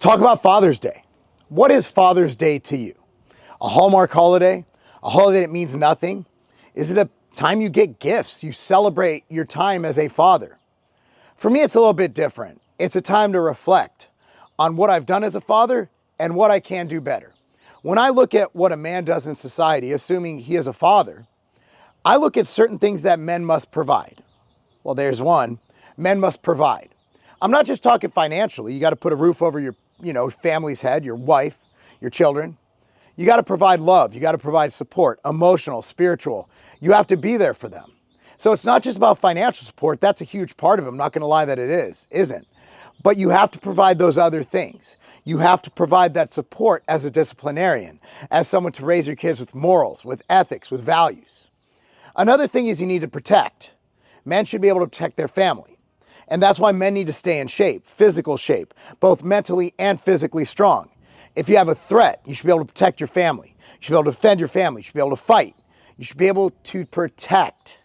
talk about Father's Day. What is Father's Day to you? A Hallmark holiday? A holiday that means nothing? Is it a time you get gifts? You celebrate your time as a father? For me, it's a little bit different. It's a time to reflect on what I've done as a father and what I can do better. When I look at what a man does in society, assuming he is a father, I look at certain things that men must provide. Well, there's one. Men must provide. I'm not just talking financially. You got to put a roof over your, family's head, your wife, your children. You got to provide love. You got to provide support, emotional, spiritual. You have to be there for them. So it's not just about financial support. That's a huge part of it. I'm not going to lie that it isn't. But you have to provide those other things. You have to provide that support as a disciplinarian, as someone to raise your kids with morals, with ethics, with values. Another thing is you need to protect. Men should be able to protect their family. And that's why men need to stay in shape, physical shape, both mentally and physically strong. If you have a threat, you should be able to protect your family. You should be able to defend your family. You should be able to fight. You should be able to protect.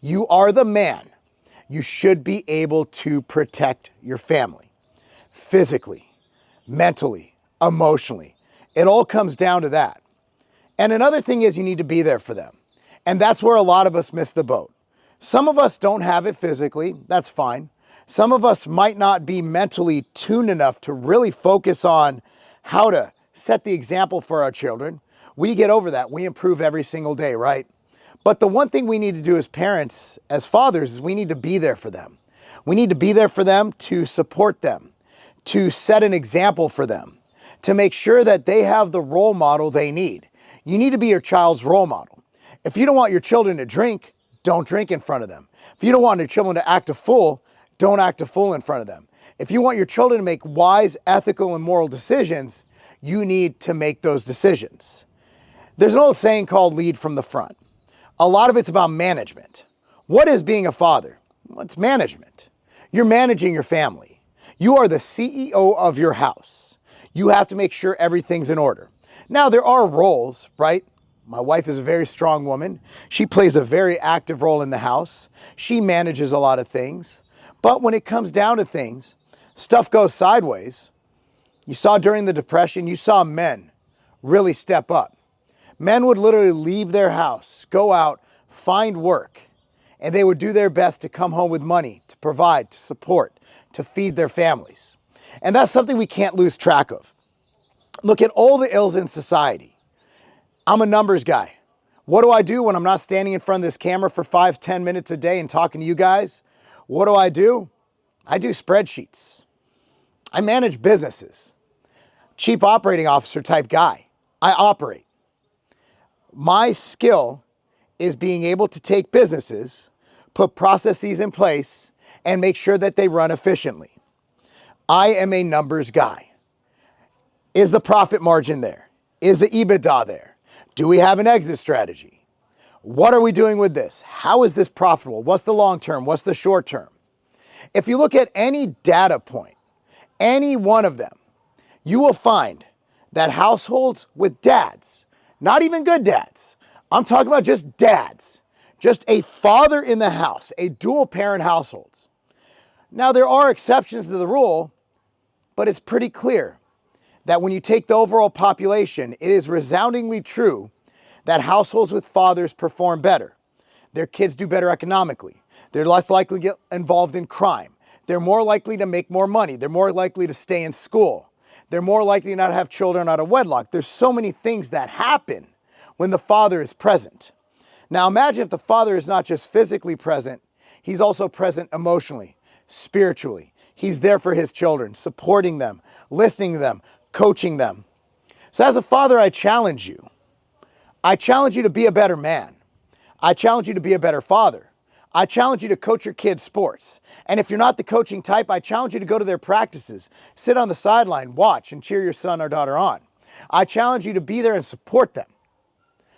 You are the man. You should be able to protect your family. Physically, mentally, emotionally. It all comes down to that. And another thing is you need to be there for them. And that's where a lot of us miss the boat. Some of us don't have it physically. That's fine. Some of us might not be mentally tuned enough to really focus on how to set the example for our children. We get over that. We improve every single day, right? But the one thing we need to do as parents, as fathers, is we need to be there for them. We need to be there for them to support them, to set an example for them, to make sure that they have the role model they need. You need to be your child's role model. If you don't want your children to drink, don't drink in front of them. If you don't want your children to act a fool, don't act a fool in front of them. If you want your children to make wise, ethical, and moral decisions, you need to make those decisions. There's an old saying called lead from the front. A lot of it's about management. What is being a father? Well, it's management. You're managing your family. You are the CEO of your house. You have to make sure everything's in order. Now, there are roles, right? My wife is a very strong woman. She plays a very active role in the house. She manages a lot of things. But when it comes down to things, stuff goes sideways. You saw during the Depression, you saw men really step up. Men would literally leave their house, go out, find work, and they would do their best to come home with money, to provide, to support, to feed their families. And that's something we can't lose track of. Look at all the ills in society. I'm a numbers guy. What do I do when I'm not standing in front of this camera for 5-10 minutes a day and talking to you guys? What do? I do spreadsheets. I manage businesses. Chief operating officer type guy. I operate. My skill is being able to take businesses, put processes in place, and make sure that they run efficiently. I am a numbers guy. Is the profit margin there? Is the EBITDA there? Do we have an exit strategy? What are we doing with this? How is this profitable? What's the long term? What's the short term? If you look at any data point, any one of them, you will find that households with dads, not even good dads, I'm talking about just dads, just a father in the house, a dual parent households. Now, there are exceptions to the rule, but it's pretty clear that when you take the overall population, it is resoundingly true that households with fathers perform better. Their kids do better economically. They're less likely to get involved in crime. They're more likely to make more money. They're more likely to stay in school. They're more likely not to have children out of wedlock. There's so many things that happen when the father is present. Now imagine if the father is not just physically present, he's also present emotionally, spiritually. He's there for his children, supporting them, listening to them, coaching them. So as a father, I challenge you. I challenge you to be a better man. I challenge you to be a better father. I challenge you to coach your kids' sports. And if you're not the coaching type, I challenge you to go to their practices, sit on the sideline, watch, and cheer your son or daughter on. I challenge you to be there and support them.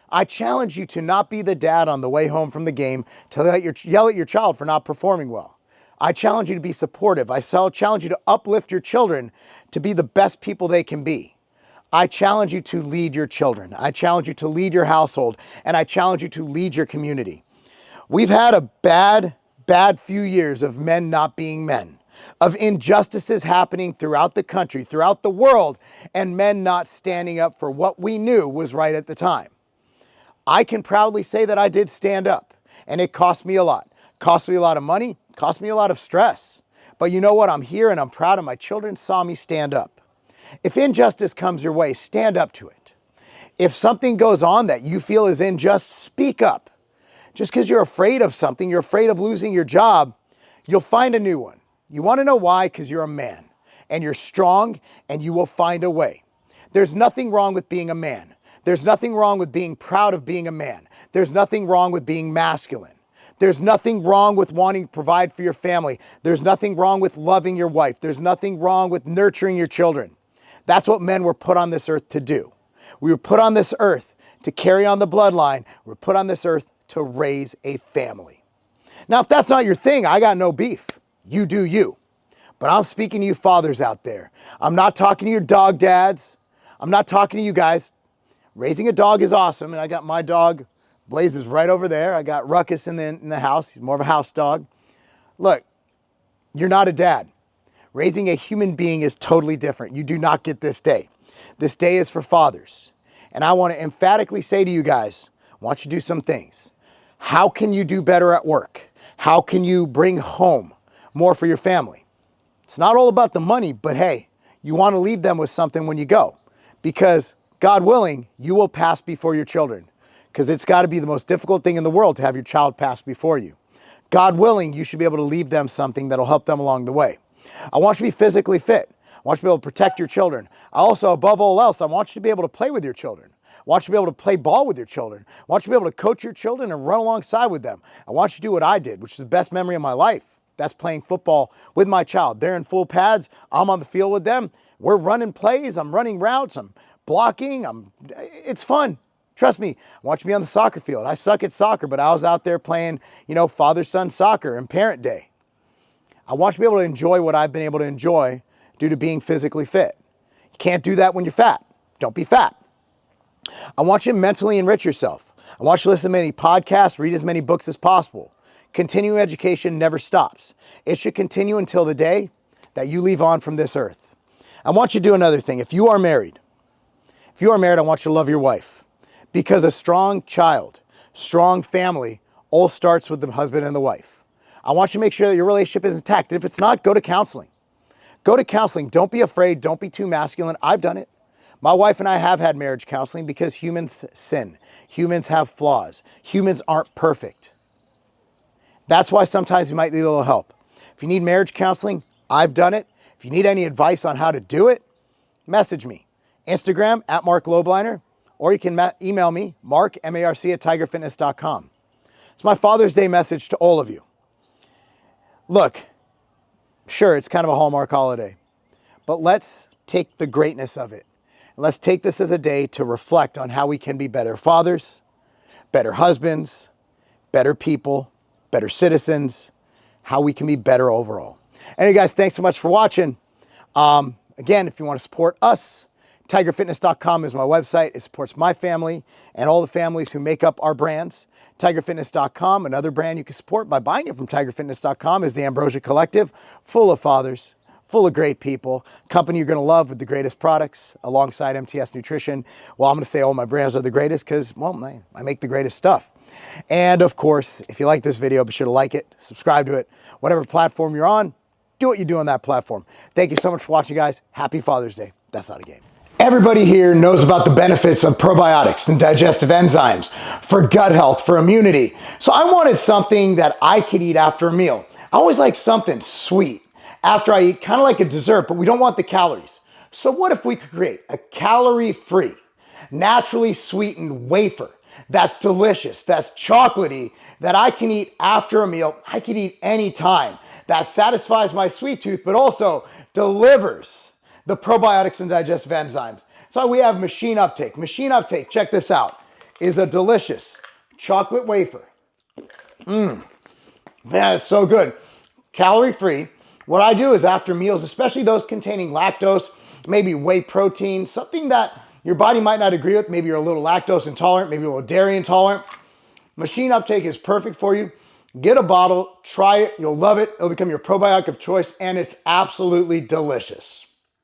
I challenge you to not be the dad on the way home from the game to yell at your child for not performing well. I challenge you to be supportive. I challenge you to uplift your children to be the best people they can be. I challenge you to lead your children. I challenge you to lead your household, and I challenge you to lead your community. We've had a bad few years of men not being men. of injustices happening throughout the country, throughout the world, and men not standing up for what we knew was right at the time. I can proudly say that I did stand up, and it cost me a lot. Cost me a lot of money, cost me a lot of stress. But you know what? I'm here and I'm proud, and my children saw me stand up. If injustice comes your way, stand up to it. If something goes on that you feel is unjust, speak up. Just because you're afraid of something, you're afraid of losing your job, you'll find a new one. You want to know why? Because you're a man and you're strong and you will find a way. There's nothing wrong with being a man. There's nothing wrong with being proud of being a man. There's nothing wrong with being masculine. There's nothing wrong with wanting to provide for your family. There's nothing wrong with loving your wife. There's nothing wrong with nurturing your children. That's what men were put on this earth to do. We were put on this earth to carry on the bloodline. We're put on this earth to raise a family. Now, if that's not your thing, I got no beef. You do you. But I'm speaking to you fathers out there. I'm not talking to your dog dads. I'm not talking to you guys. Raising a dog is awesome, and I got my dog, Blaze, is right over there. I got Ruckus in the house. He's more of a house dog. Look, you're not a dad. Raising a human being is totally different. You do not get this day. This day is for fathers. And I want to emphatically say to you guys, I want you to do some things. How can you do better at work? How can you bring home more for your family? It's not all about the money, but hey, you want to leave them with something when you go, because God willing, you will pass before your children, because it's got to be the most difficult thing in the world to have your child pass before you. God willing, you should be able to leave them something that'll help them along the way. I want you to be physically fit. I want you to be able to protect your children. Also, above all else, I want you to be able to play with your children. I want you to be able to play ball with your children. I want you to be able to coach your children and run alongside with them. I want you to do what I did, which is the best memory of my life. That's playing football with my child. They're in full pads. I'm on the field with them. We're running plays. I'm running routes. I'm blocking. It's fun. Trust me. I want you to be on the soccer field. I suck at soccer, but I was out there playing, father-son soccer and parent day. I want you to be able to enjoy what I've been able to enjoy due to being physically fit. You can't do that when you're fat. Don't be fat. I want you to mentally enrich yourself. I want you to listen to many podcasts, read as many books as possible. Continuing education never stops. It should continue until the day that you leave on from this earth. I want you to do another thing. If you are married, I want you to love your wife, because a strong child, strong family all starts with the husband and the wife. I want you to make sure that your relationship is intact. If it's not, go to counseling. Go to counseling. Don't be afraid. Don't be too masculine. I've done it. My wife and I have had marriage counseling because humans sin. Humans have flaws. Humans aren't perfect. That's why sometimes you might need a little help. If you need marriage counseling, I've done it. If you need any advice on how to do it, message me. Instagram at Marc Lobliner, or you can email me, Marc, M-A-R-C, at tigerfitness.com. It's my Father's Day message to all of you. Look, sure, it's kind of a Hallmark holiday, but let's take the greatness of it. And let's take this as a day to reflect on how we can be better fathers, better husbands, better people, better citizens, how we can be better overall. Anyway, guys, thanks so much for watching. Again, if you want to support us, tigerfitness.com is my website. It supports my family and all the families who make up our brands. Tigerfitness.com, another brand you can support by buying it from tigerfitness.com, is the Ambrosia Collective, full of fathers, full of great people, company you're going to love with the greatest products alongside MTS Nutrition. Well, I'm going to say all my brands are the greatest because, well, I make the greatest stuff. And of course, if you like this video, be sure to like it, subscribe to it, whatever platform you're on, do what you do on that platform. Thank you so much for watching, guys. Happy Father's Day. That's not a game. Everybody here knows about the benefits of probiotics and digestive enzymes for gut health, for immunity. So I wanted something that I could eat after a meal. I always like something sweet after I eat, kind of like a dessert, but we don't want the calories. So what if we could create a calorie-free, naturally sweetened wafer that's delicious, that's chocolatey, that I can eat after a meal, I can eat anytime, that satisfies my sweet tooth, but also delivers the probiotics and digestive enzymes. So we have machine uptake. Machine uptake, check this out, is a delicious chocolate wafer. That is so good. Calorie-free. What I do is after meals, especially those containing lactose, maybe whey protein, something that your body might not agree with, maybe you're a little lactose intolerant, maybe a little dairy intolerant, machine uptake is perfect for you. Get a bottle, try it, you'll love it. It'll become your probiotic of choice, and it's absolutely delicious.